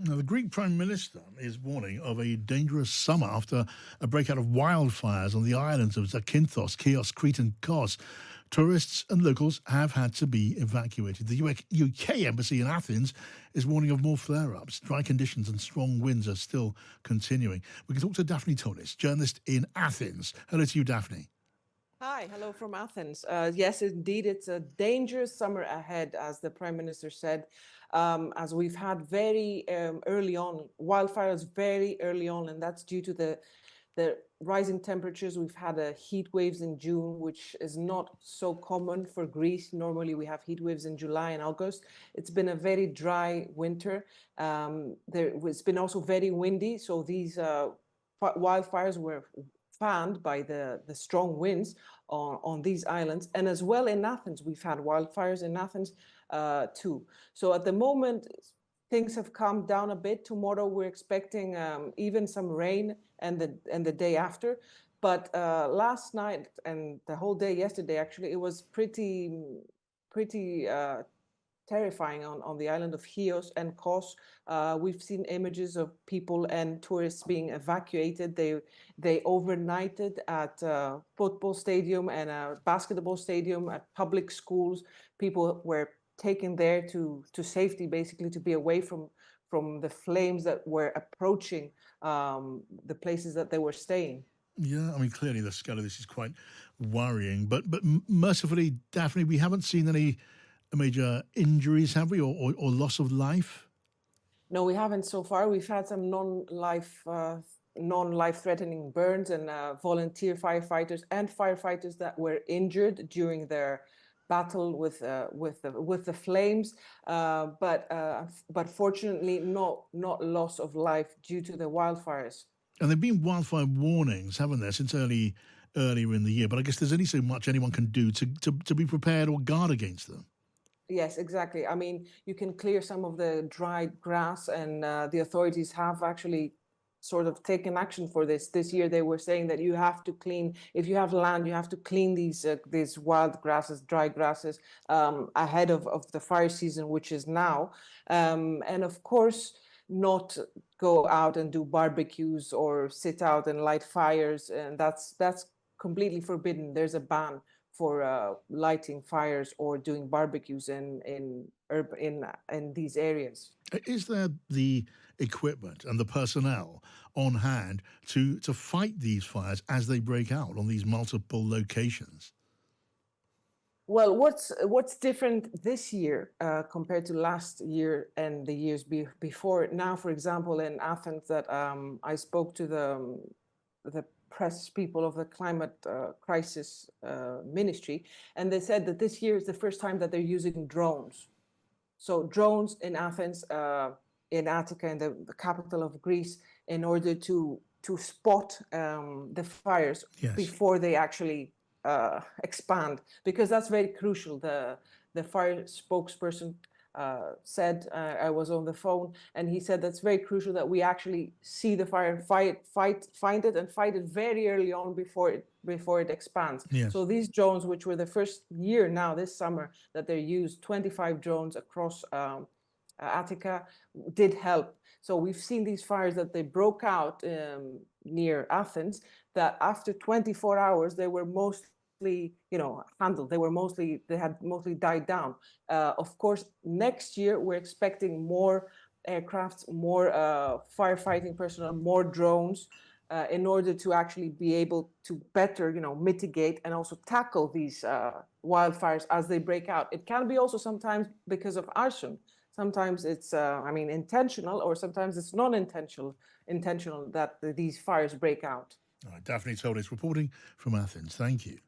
Now, the Greek Prime Minister is warning of a dangerous summer after a breakout of wildfires on the islands of Zakynthos, Chios, Crete, and Kos. Tourists and locals have had to be evacuated. The UK Embassy in Athens is warning of more flare-ups. Dry conditions and strong winds are still continuing. We can talk to Daphne Tonis, journalist in Athens. Hello to you, Daphne. Hi, hello from Athens. Yes, indeed, it's a dangerous summer ahead, as the Prime Minister said, as we've had very early on, wildfires very early on, and that's due to the rising temperatures. We've had heat waves in June, which is not so common for Greece. Normally, we have heat waves in July and August. It's been a very dry winter. It's been also very windy, so these wildfires were fanned by the strong winds on these islands. And as well in Athens, we've had wildfires in Athens too. So at the moment, things have calmed down a bit. Tomorrow we're expecting even some rain and the day after. But last night and the whole day yesterday, actually, it was pretty terrifying on the island of Chios and Kos. We've seen images of people and tourists being evacuated. They overnighted at a football stadium and a basketball stadium, at public schools. People were taken there to safety, basically to be away from the flames that were approaching the places that they were staying. Yeah, I mean, clearly the scale of this is quite worrying. But mercifully, Daphne, we haven't seen any major injuries, have we, or loss of life? No, we haven't so far. We've had some non-life-threatening burns and volunteer firefighters and firefighters that were injured during their battle with the flames. But fortunately, not loss of life due to the wildfires. And there've been wildfire warnings, haven't there, since earlier in the year. But I guess there's only so much anyone can do to be prepared or guard against them. Yes, exactly. I mean, you can clear some of the dried grass, and the authorities have actually sort of taken action for this. This year, they were saying that you have to clean, if you have land, you have to clean these wild grasses, dry grasses, ahead of the fire season, which is now. And of course, not go out and do barbecues or sit out and light fires, and that's completely forbidden. There's a ban for lighting fires or doing barbecues in these areas. Is there the equipment and the personnel on hand to fight these fires as they break out on these multiple locations? Well, what's different this year compared to last year and the years before? Now, for example, in Athens, that I spoke to the press people of the climate crisis ministry, and they said that this year is the first time that they're using drones. So drones in Athens, in Attica, in the capital of Greece, in order to spot the fires Yes. before they actually expand, because that's very crucial. The fire spokesperson said, I was on the phone, and he said that's very crucial that we actually see the fire and find it and fight it very early on before it expands. Yes. So these drones, which were the first year now this summer that they used 25 drones across Attica, did help. So we've seen these fires that they broke out near Athens, that after 24 hours they were mostly handled. They had mostly died down. Of course, next year we're expecting more aircrafts, more firefighting personnel, more drones, in order to actually be able to better, mitigate and also tackle these wildfires as they break out. It can be also sometimes because of arson. Sometimes it's, intentional, or sometimes it's non-intentional that these fires break out. All right, Daphne Tolis reporting from Athens. Thank you.